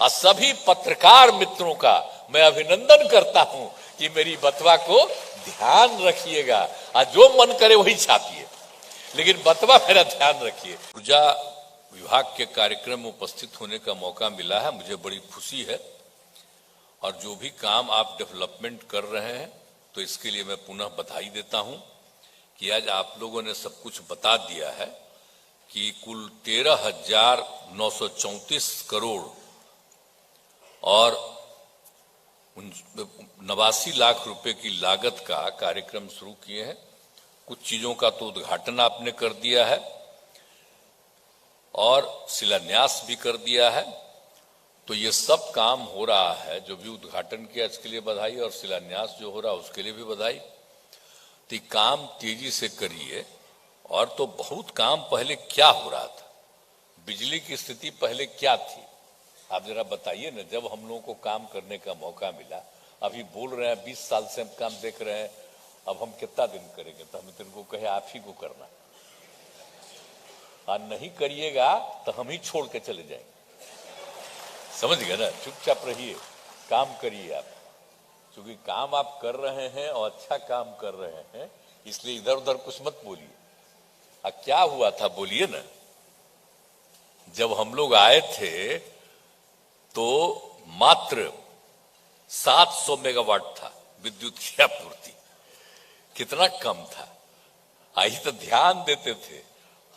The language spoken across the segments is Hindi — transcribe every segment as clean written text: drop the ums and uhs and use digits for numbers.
और सभी पत्रकार मित्रों का मैं अभिनंदन करता हूं कि मेरी बतवा को ध्यान रखिएगा और जो मन करे वही छापिए, लेकिन बतवा मेरा ध्यान रखिए। ऊर्जा विभाग के कार्यक्रम में उपस्थित होने का मौका मिला है, मुझे बड़ी खुशी है। और जो भी काम आप डेवलपमेंट कर रहे हैं तो इसके लिए मैं पुनः बधाई देता हूं कि आज आप लोगों ने सब कुछ बता दिया है कि कुल 13,934 करोड़ और 89 लाख रुपए की लागत का कार्यक्रम शुरू किए हैं। कुछ चीजों का तो उद्घाटन आपने कर दिया है और शिलान्यास भी कर दिया है। तो ये सब काम हो रहा है, जो भी उद्घाटन किया इसके लिए बधाई और शिलान्यास जो हो रहा है उसके लिए भी बधाई। तो काम तेजी से करिए। और तो बहुत काम पहले क्या हो रहा था, बिजली की स्थिति पहले क्या थी, आप जरा बताइए ना। जब हम लोगों को काम करने का मौका मिला, अभी बोल रहे हैं 20 साल से हम काम देख रहे हैं, अब हम कितना दिन करेंगे, तो हम इनको कहे आप ही को करना, और नहीं करिएगा तो हम ही छोड़ के चले जाएंगे। समझ गए ना, चुपचाप रहिए, काम करिए आप, क्योंकि काम आप कर रहे हैं और अच्छा काम कर रहे हैं, इसलिए इधर उधर कुछ मत बोलिए। क्या हुआ था बोलिए ना। जब हम लोग आए थे तो मात्र 700 मेगावाट था विद्युत की आपूर्ति, कितना कम था। आई तो ध्यान देते थे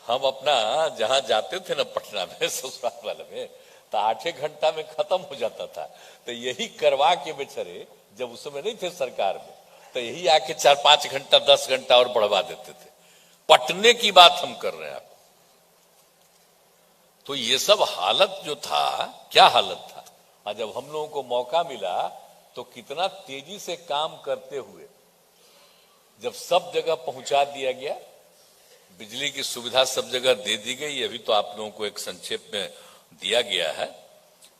हम, अपना जहां जाते थे ना पटना में ससुराल वाले में, तो 8 घंटा में खत्म हो जाता था। तो यही करवा के बेचारे, जब उस समय नहीं थे सरकार में, तो यही आके 4-5 घंटा 10 घंटा और बढ़वा देते थे। पटने की बात हम कर रहे हैं आप। तो ये सब हालत जो था, क्या हालत था। और जब हम लोगों को मौका मिला तो कितना तेजी से काम करते हुए जब सब जगह पहुंचा दिया गया, बिजली की सुविधा सब जगह दे दी गई, अभी तो आप लोगों को एक संक्षेप में दिया गया है,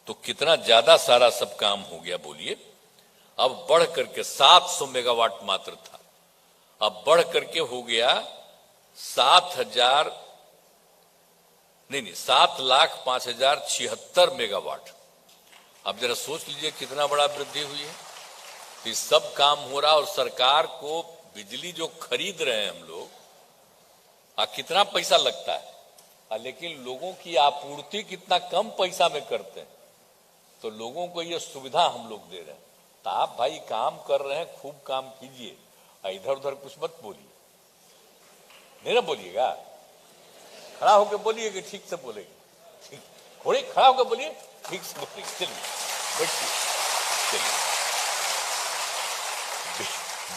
तो कितना ज्यादा सारा सब काम हो गया बोलिए। अब बढ़ करके 700 मेगावाट मात्र था, अब बढ़ करके हो गया 7,05,076 मेगावाट। अब जरा सोच लीजिए कितना बड़ा वृद्धि हुई है। तो सब काम हो रहा, और सरकार को बिजली जो खरीद रहे हैं हम लोग, कितना पैसा लगता है, लेकिन लोगं की आपूर्ति कितना कम पैसा में करते हैं। तो लोगों को ये सुविधा हम लोग दे रहे हैं। तो आप भाई काम कर रहे हैं, खूब काम कीजिए, इधर उधर कुछ मत बोलिए, नहीं ना बोलिएगा। खड़ा होकर बोलिए कि ठीक से बोलेंगे, ठीक थोड़ी खड़ा होकर बोलिए, ठीक से बोलेंगे। चलिए बैठिए, चलिए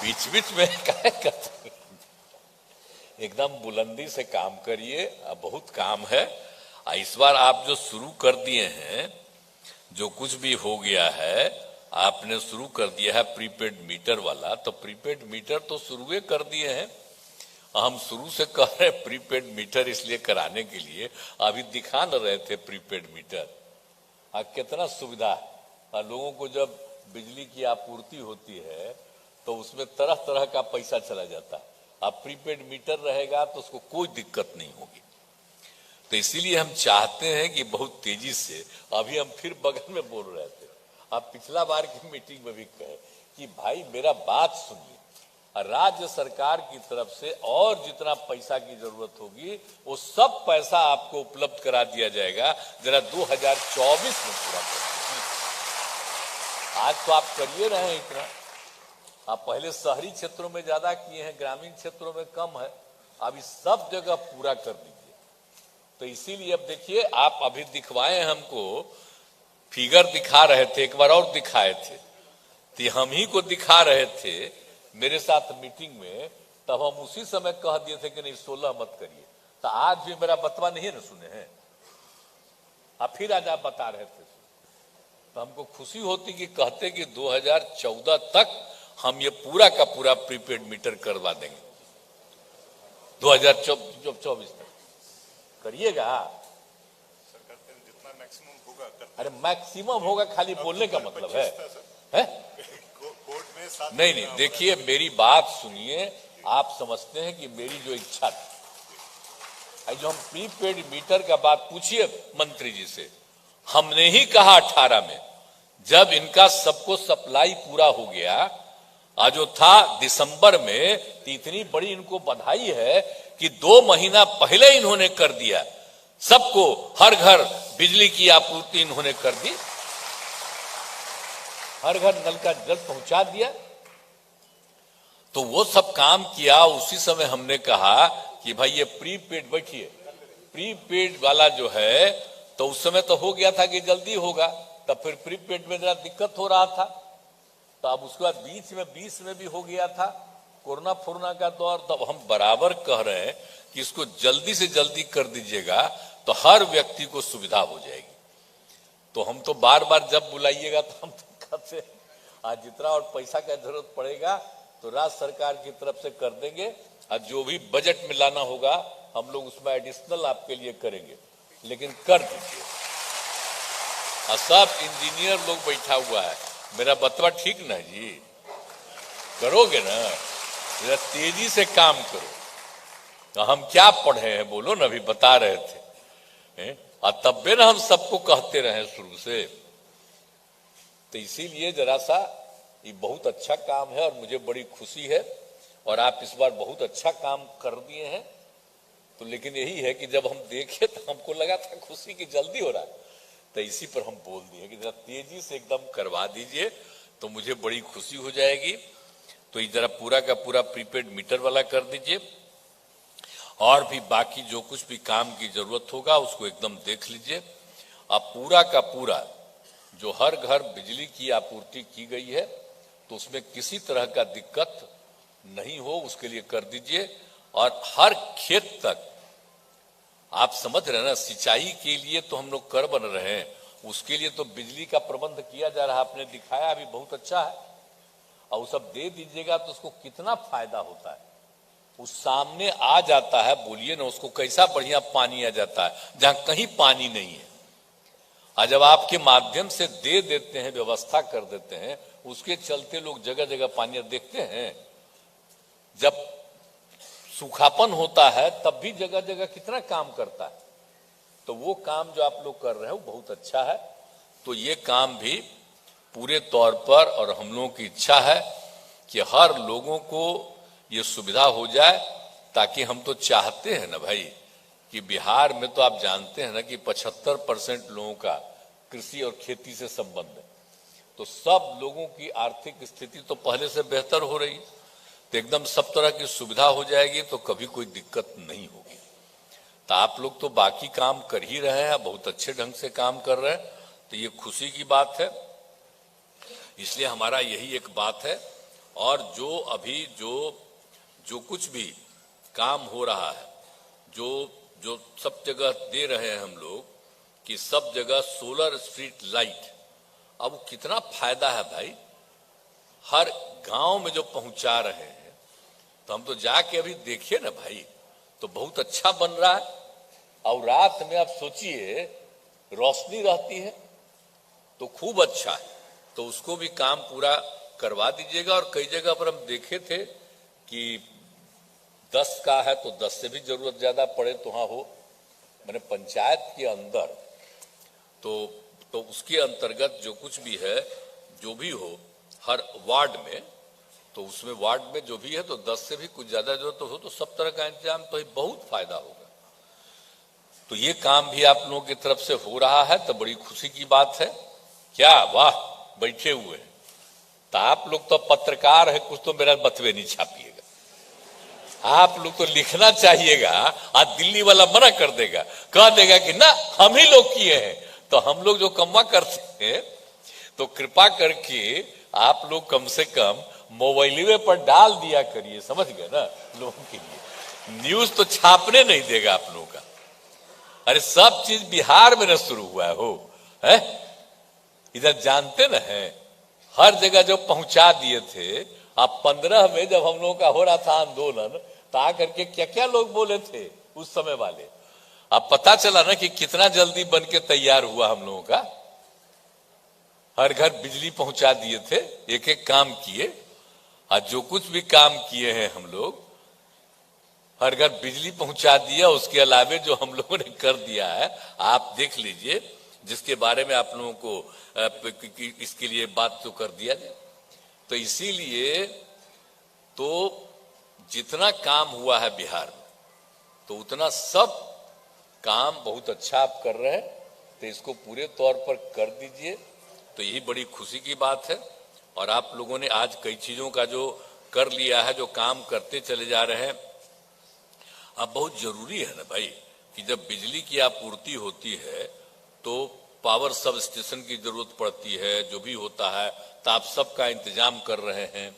बीच बीच में क्या करते हैं, एकदम बुलंदी से काम करिए। बहुत काम है। इस बार आप जो शुरू कर दिए हैं, जो कुछ भी हो गया है, आपने शुरू कर दिया है प्रीपेड मीटर वाला, तो प्रीपेड मीटर तो शुरू कर दिए हैं। हम शुरू से कह रहे हैं प्रीपेड मीटर इसलिए कराने के लिए, अभी दिखा न रहे थे प्रीपेड मीटर कितना सुविधा है। लोगों को जब बिजली की आपूर्ति होती है तो उसमें तरह तरह का पैसा चला जाता है। अब प्रीपेड मीटर रहेगा तो उसको कोई दिक्कत नहीं होगी। तो इसीलिए हम चाहते हैं कि बहुत तेजी से, अभी हम फिर बगल में बोल रहे थे, आप पिछला बार की मीटिंग में भी कहे कि भाई मेरा बात सुनिए, राज्य सरकार की तरफ से और जितना पैसा की जरूरत होगी वो सब पैसा आपको उपलब्ध करा दिया जाएगा। जरा 2024 में पूरा कर। आज तो आप करिए रहे हैं इतना, आप पहले शहरी क्षेत्रों में ज्यादा किए हैं, ग्रामीण क्षेत्रों में कम है, अब इस सब जगह पूरा कर दीजिए। तो इसीलिए अब देखिए, आप अभी दिखवाए हमको, फिगर दिखा रहे थे, एक बार और दिखाए थे, तो हम ही को दिखा रहे थे मेरे साथ मीटिंग में, तब हम उसी समय कह दिए थे कि नहीं 16 मत करिए। तो आज भी मेरा बतवा नहीं ना सुने हैं, आप फिर आज आप बता रहे थे। तो हमको खुशी होती कि कहते कि 2014 तक हम ये पूरा का पूरा प्रीपेड मीटर करवा देंगे। 2024 तक करिएगा। जितना मैक्सिमम होगा। अरे मैक्सिमम होगा खाली बोलने का मतलब है? नहीं नहीं, देखिए मेरी बात सुनिए, आप समझते हैं कि मेरी जो इच्छा थी, जो हम प्रीपेड मीटर का बात पूछिए मंत्री जी से, हमने ही कहा 18 में, जब इनका सबको सप्लाई पूरा हो गया, आज जो था दिसंबर में, तो इतनी बड़ी इनको बधाई है कि 2 महीना पहले इन्होंने कर दिया, सबको हर घर बिजली की आपूर्ति इन्होंने कर दी, हर घर नल का जल पहुंचा दिया। तो वो सब काम किया। उसी समय हमने कहा कि भाई ये प्रीपेड, बैठिए, प्रीपेड वाला जो है, तो उस समय तो हो गया था कि जल्दी होगा, तब फिर प्रीपेड में जरा दिक्कत हो रहा था, तो अब उसके बाद बीच में 20 में भी हो गया था कोरोना का दौर। तब हम बराबर कह रहे हैं कि इसको जल्दी से जल्दी कर दीजिएगा, तो हर व्यक्ति को सुविधा हो जाएगी। तो हम तो बार बार जब बुलाइएगा तो हम तो कहते आज जितना और पैसा का जरूरत पड़ेगा तो राज्य सरकार की तरफ से कर देंगे, और जो भी बजट में लाना होगा हम लोग उसमें एडिशनल आपके लिए करेंगे, लेकिन कर दीजिए। और सब इंजीनियर लोग बैठा हुआ है, मेरा बतवा ठीक ना जी, करोगे ना, जरा तेजी से काम करो। तो हम क्या पढ़े हैं बोलो ना, अभी बता रहे थे, और तब्बे ना हम सबको कहते रहे शुरू से। तो इसीलिए जरा सा ये बहुत अच्छा काम है और मुझे बड़ी खुशी है, और आप इस बार बहुत अच्छा काम कर दिए हैं। तो लेकिन यही है कि जब हम देखे तो हमको लगा था खुशी की जल्दी हो रहा है, तो इसी पर हम बोल दिए कि जरा तेजी से एकदम करवा दीजिए, तो मुझे बड़ी खुशी हो जाएगी। तो ये जरा पूरा का पूरा प्रीपेड मीटर वाला कर दीजिए, और भी बाकी जो कुछ भी काम की जरूरत होगा उसको एकदम देख लीजिए। अब पूरा का पूरा जो हर घर बिजली की आपूर्ति की गई है, तो उसमें किसी तरह का दिक्कत नहीं हो, उसके लिए कर दीजिए। और हर खेत तक, आप समझ रहे हैं ना, सिंचाई के लिए तो हम लोग कर बन रहे हैं, उसके लिए तो बिजली का प्रबंध किया जा रहा है, आपने दिखाया अभी, बहुत अच्छा है। और वो सब दे दीजिएगा तो उसको कितना फायदा होता है, उस सामने आ जाता है, बोलिए ना, उसको कैसा बढ़िया पानी आ जाता है जहां कहीं पानी नहीं है। और जब आपके माध्यम से दे देते हैं, व्यवस्था कर देते हैं, उसके चलते लोग जगह जगह पानी देखते हैं। जब सूखापन होता है तब भी जगह जगह कितना काम करता है, तो वो काम जो आप लोग कर रहे हैं वो बहुत अच्छा है। तो ये काम भी पूरे तौर पर, और हम लोगों की इच्छा है कि हर लोगों को ये सुविधा हो जाए, ताकि हम तो चाहते हैं ना भाई कि बिहार में तो आप जानते हैं ना कि 75% लोगों का कृषि और खेती से संबंध है, तो सब लोगों की आर्थिक स्थिति तो पहले से बेहतर हो रही है, तो एकदम सब तरह की सुविधा हो जाएगी, तो कभी कोई दिक्कत नहीं होगी। तो आप लोग तो बाकी काम कर ही रहे हैं, बहुत अच्छे ढंग से काम कर रहे हैं, तो ये खुशी की बात है। इसलिए हमारा यही एक बात है। और जो अभी जो कुछ भी काम हो रहा है, जो सब जगह दे रहे हैं हम लोग कि सब जगह सोलर स्ट्रीट लाइट, अब कितना फायदा है भाई, हर गांव में जो पहुंचा रहे हैं, तो हम तो जाके अभी देखिए ना भाई, तो बहुत अच्छा बन रहा है। और रात में आप सोचिए रोशनी रहती है तो खूब अच्छा है, तो उसको भी काम पूरा करवा दीजिएगा। और कई जगह पर हम देखे थे कि 10 का है तो 10 से भी जरूरत ज्यादा पड़े तो वहां हो, मैंने पंचायत के अंदर, तो उसके अंतर्गत जो कुछ भी है, जो भी हो हर वार्ड में, तो उसमें वार्ड में जो भी है तो 10 से भी कुछ ज्यादा जरूरत हो तो सब तरह का इंतजाम, तो बहुत फायदा होगा। तो ये काम भी आप लोगों की तरफ से हो रहा है, तो बड़ी खुशी की बात है। क्या वाह, बैठे हुए हैं, तो आप लोग तो पत्रकार है, कुछ तो मेरा बतवे नहीं छापिएगा, आप लोग तो लिखना चाहिएगा। आज दिल्ली वाला मना कर देगा, कह देगा कि ना हम ही लोग किए हैं, तो हम लोग जो कम्मा करते हैं, तो कृपा करके आप लोग कम से कम मोबाइल पर डाल दिया करिए, समझ गए ना, लोगों के लिए न्यूज तो छापने नहीं देगा आप लोगों का। अरे सब चीज बिहार में न शुरू हुआ है, इधर जानते न है, हर जगह जो पहुंचा दिए थे। अब 15 में जब हम लोगों का हो रहा था आंदोलन, तो आकर के क्या क्या लोग बोले थे उस समय वाले, अब पता चला ना कि कितना जल्दी बन के तैयार हुआ हम लोगों का। हर घर बिजली पहुंचा दिए थे, एक एक काम किए, और जो कुछ भी काम किए हैं हम लोग, हर घर बिजली पहुंचा दिया। उसके अलावे जो हम लोगों ने कर दिया है, आप देख लीजिए जिसके बारे में आप लोगों को इसके लिए बात तो कर दिया जाए। तो इसीलिए तो जितना काम हुआ है बिहार में, तो उतना सब काम बहुत अच्छा आप कर रहे हैं, तो इसको पूरे तौर पर कर दीजिए। तो यही बड़ी खुशी की बात है। और आप लोगों ने आज कई चीजों का जो कर लिया है, जो काम करते चले जा रहे हैं। अब बहुत जरूरी है ना भाई कि जब बिजली की आपूर्ति होती है तो पावर सब स्टेशन की जरूरत पड़ती है, जो भी होता है, तो आप सबका इंतजाम कर रहे हैं।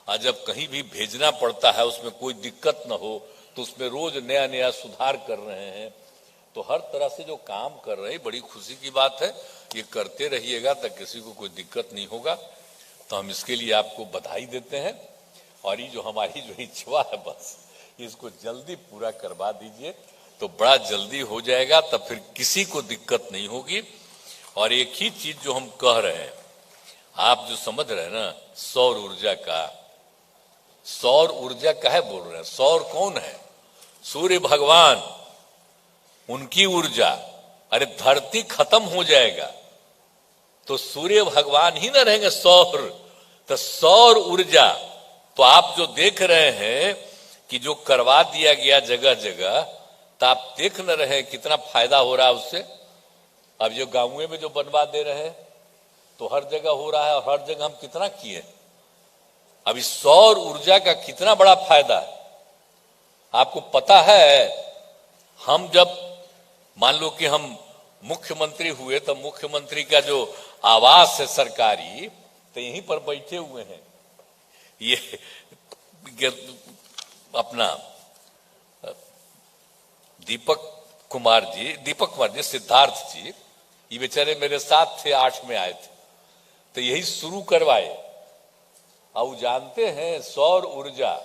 और जब कहीं भी भेजना पड़ता है उसमें कोई दिक्कत न हो, तो उसमें रोज नया नया सुधार कर रहे हैं। तो हर तरह से जो काम कर रहे हैं, बड़ी खुशी की बात है। ये करते रहिएगा तो किसी को कोई दिक्कत नहीं होगा। तो हम इसके लिए आपको बधाई देते हैं। और ये जो हमारी जो इच्छा है, बस इसको जल्दी पूरा करवा दीजिए, तो बड़ा जल्दी हो जाएगा, तब फिर किसी को दिक्कत नहीं होगी। और एक ही चीज जो हम कह रहे हैं, आप जो समझ रहे हैं ना, सौर ऊर्जा का, सौर ऊर्जा काहे बोल रहे हैं? सौर कौन है? सूर्य भगवान, उनकी ऊर्जा। अरे धरती खत्म हो जाएगा तो सूर्य भगवान ही ना रहेंगे, सौर। तो सौर ऊर्जा तो आप जो देख रहे हैं कि जो करवा दिया गया जगह जगह, तो आप देख न रहे कितना फायदा हो रहा है उससे। अब जो गांवों में जो बनवा दे रहे हैं तो हर जगह हो रहा है, और हर जगह हम कितना किए। अब इस सौर ऊर्जा का कितना बड़ा फायदा है आपको पता है। हम जब मान लो कि हम मुख्यमंत्री हुए, तो मुख्यमंत्री का जो आवास है सरकारी, तो यहीं पर बैठे हुए हैं ये अपना दीपक कुमार जी, सिद्धार्थ जी, ये बेचारे मेरे साथ थे, 8 में आए थे, तो यही शुरू करवाए। और जानते हैं सौर ऊर्जा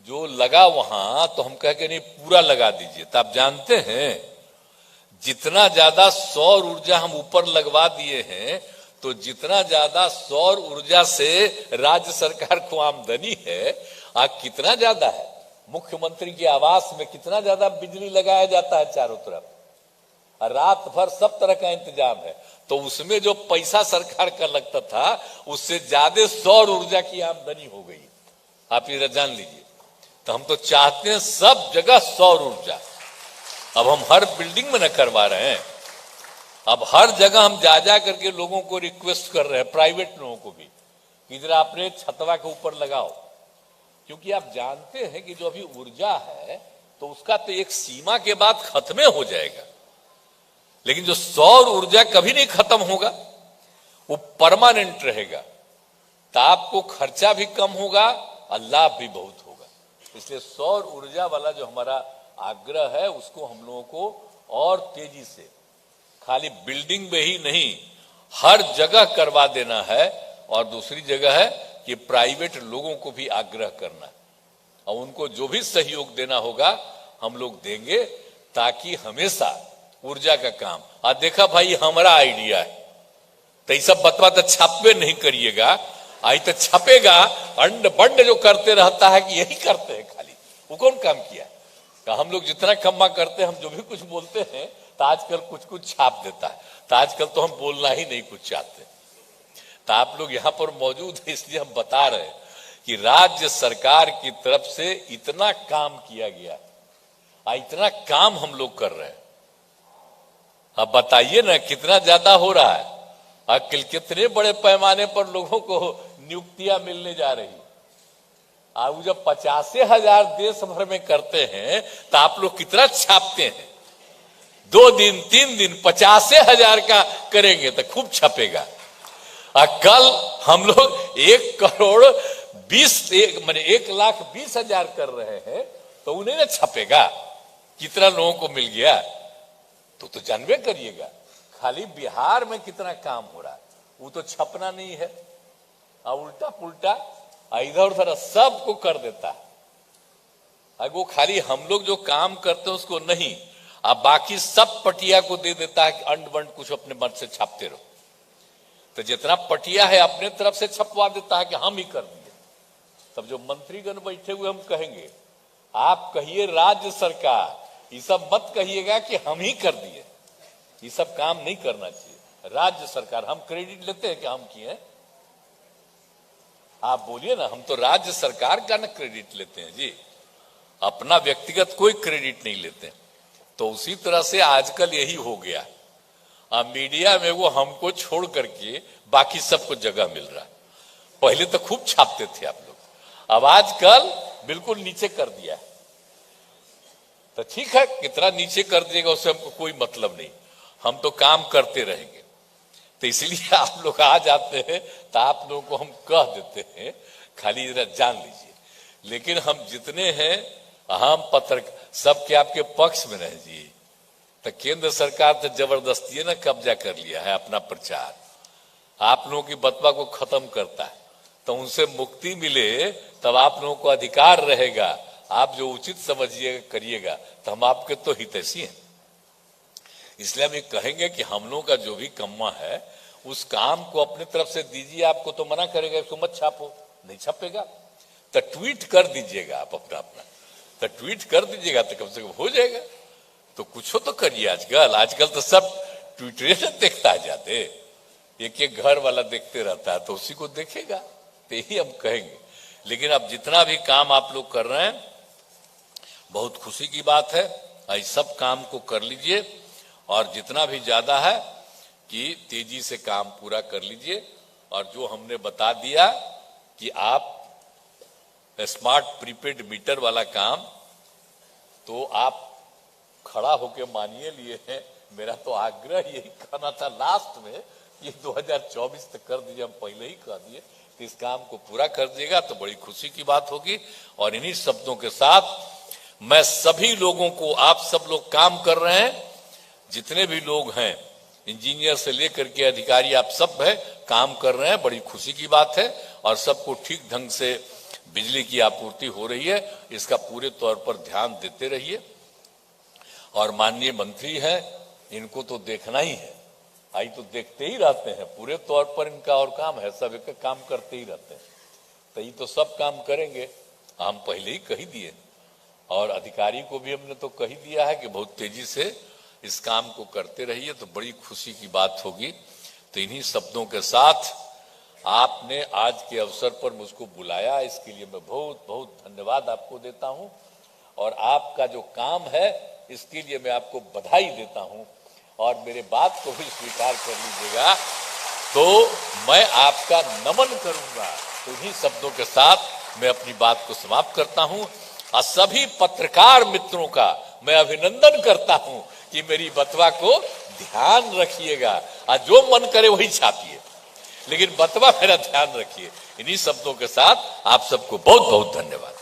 जो लगा वहां, तो हम कह के नहीं पूरा लगा दीजिए। तो आप जानते हैं जितना ज्यादा सौर ऊर्जा हम ऊपर लगवा दिए हैं, तो जितना ज्यादा सौर ऊर्जा से राज्य सरकार को आमदनी है, कितना ज्यादा है। मुख्यमंत्री के आवास में कितना ज्यादा बिजली लगाया जाता है चारों तरफ, और रात भर सब तरह का इंतजाम है। तो उसमें जो पैसा सरकार का लगता था, उससे ज्यादा सौर ऊर्जा की आमदनी हो गई। आप ये जान लीजिए। तो हम तो चाहते हैं सब जगह सौर ऊर्जा। अब हम हर बिल्डिंग में न करवा रहे हैं, अब हर जगह हम जा जा करके लोगों को रिक्वेस्ट कर रहे हैं, प्राइवेट लोगों को भी, कि जरा अपने छतवा के ऊपर लगाओ। क्योंकि आप जानते हैं कि जो अभी ऊर्जा है, तो उसका तो एक सीमा के बाद खत्म हो जाएगा, लेकिन जो सौर ऊर्जा कभी नहीं खत्म होगा, वो परमानेंट रहेगा। तो आपको खर्चा भी कम होगा और लाभ भी बहुत होगा। इसलिए सौर ऊर्जा वाला जो हमारा आग्रह है, उसको हम लोगों को और तेजी से, खाली बिल्डिंग में ही नहीं, हर जगह करवा देना है। और दूसरी जगह है कि प्राइवेट लोगों को भी आग्रह करना है, और उनको जो भी सहयोग देना होगा हम लोग देंगे, ताकि हमेशा ऊर्जा का काम। आज देखा भाई, हमारा आइडिया है, तो ये सब बतवा तो छापे नहीं करिएगा, आई तो छपेगा। अंड बंड जो करते रहता है कि यही करते हैं खाली, वो कौन काम किया? तो हम लोग जितना कम्मा करते हैं, हम जो भी कुछ बोलते हैं, तो आजकल कुछ कुछ छाप देता है। तो आजकल तो हम बोलना ही नहीं कुछ चाहते। तो आप लोग यहाँ पर मौजूद है, इसलिए हम बता रहे हैं कि राज्य सरकार की तरफ से इतना काम किया गया, इतना काम हम लोग कर रहे हैं। अब बताइए ना कितना ज्यादा हो रहा है, और कितने बड़े पैमाने पर लोगों को नियुक्तियां मिलने जा रही। अब जब 50,000 देश भर में करते हैं, तो आप लोग कितना छापते हैं? 2 दिन 3 दिन 50,000 का करेंगे तो खूब छपेगा। और कल हम लोग 1,20,000 कर रहे हैं, तो उन्हें ना छपेगा कितना लोगों को मिल गया। तो जानवे करिएगा खाली बिहार में कितना काम हो रहा है, वो तो छपना नहीं है, और उल्टा पुल्टा इधर उधर सबको कर देता है। वो खाली हम लोग जो काम करते हैं उसको नहीं, अब बाकी सब पटिया को दे देता है कि अंड बंड कुछ अपने मन से छापते रहो। तो जितना पटिया है अपने तरफ से छपवा देता है कि हम ही कर दिए। तब जो मंत्रीगण बैठे हुए, हम कहेंगे, आप कहिए राज्य सरकार, ये सब मत कहिएगा कि हम ही कर दिए। ये सब काम नहीं करना चाहिए। राज्य सरकार, हम क्रेडिट लेते हैं कि हम किए हैं? आप बोलिए ना, हम तो राज्य सरकार का ना क्रेडिट लेते हैं जी, अपना व्यक्तिगत कोई क्रेडिट नहीं लेते। तो उसी तरह से आजकल यही हो गया, अब मीडिया में वो हमको छोड़ करके बाकी सबको जगह मिल रहा है। पहले तो खूब छापते थे आप लोग, अब आजकल बिल्कुल नीचे कर दिया है। तो ठीक है, कितना नीचे कर दिएगा उससे हमको कोई मतलब नहीं, हम तो काम करते रहेंगे। तो इसलिए आप लोग आ जाते हैं तो आप लोगों को हम कह देते हैं, खाली जरा जान लीजिए। लेकिन हम जितने हैं हम पत्रकार सबके आपके पक्ष में रहे जी। तो केंद्र सरकार तो जबरदस्ती ना कब्जा कर लिया है अपना प्रचार, आप लोगों की बतवा को खत्म करता है। तो उनसे मुक्ति मिले तब आप लोगों को अधिकार रहेगा, आप जो उचित समझिएगा करिएगा, तो हम आपके तो हितैषी हैं। इसलिए हम ये कहेंगे कि हम लोगों का जो भी कम्मा है उस काम को अपनी तरफ से दीजिए। आपको तो मना करेगा इसको मत छापो, नहीं छपेगा तो ट्वीट कर दीजिएगा आप अपना, तो ट्वीट कर दीजिएगा तो कम से कम हो जाएगा। तो कुछ तो करिए। आजकल तो सब ट्विटर से देखता है जाते, एक एक घर वाला देखते रहता है, तो उसी को देखेगा। तो यही हम कहेंगे। लेकिन अब जितना भी काम आप लोग कर रहे हैं बहुत खुशी की बात है, इस सब काम को कर लीजिए और जितना भी ज्यादा है कि तेजी से काम पूरा कर लीजिए। और जो हमने बता दिया कि आप स्मार्ट प्रीपेड मीटर वाला काम तो आप खड़ा होके मानिए लिए हैं। मेरा तो आग्रह यही कहना था लास्ट में, ये 2024 तक कर दीजिए, हम पहले ही कह दिए। तो इस काम को पूरा कर दिएगा तो बड़ी खुशी की बात होगी। और इन्हीं शब्दों के साथ मैं सभी लोगों को, आप सब लोग काम कर रहे हैं, जितने भी लोग हैं, इंजीनियर से लेकर के अधिकारी, आप सब है काम कर रहे हैं, बड़ी खुशी की बात है। और सबको ठीक ढंग से बिजली की आपूर्ति हो रही है, इसका पूरे तौर पर ध्यान देते रहिए। और माननीय मंत्री हैं, इनको तो देखना ही है, आई तो देखते ही रहते हैं, पूरे तौर पर इनका और काम है, सब एक काम करते ही रहते हैं। तो ये तो सब काम करेंगे, हम पहले ही कही दिए। और अधिकारी को भी हमने तो कही दिया है कि बहुत तेजी से इस काम को करते रहिए, तो बड़ी खुशी की बात होगी। तो इन्हीं शब्दों के साथ आपने आज के अवसर पर मुझको बुलाया, इसके लिए मैं बहुत बहुत धन्यवाद आपको देता हूं। और आपका जो काम है इसके लिए मैं आपको बधाई देता हूं। और मेरे बात को भी स्वीकार कर लीजिएगा तो मैं आपका नमन करूंगा। तो इन्हीं शब्दों के साथ मैं अपनी बात को समाप्त करता हूं। और सभी पत्रकार मित्रों का मैं अभिनंदन करता हूं कि मेरी बतवा को ध्यान रखिएगा, और जो मन करे वही छापिए, लेकिन बतवा मेरा ध्यान रखिए। इन्हीं शब्दों के साथ आप सबको बहुत बहुत धन्यवाद।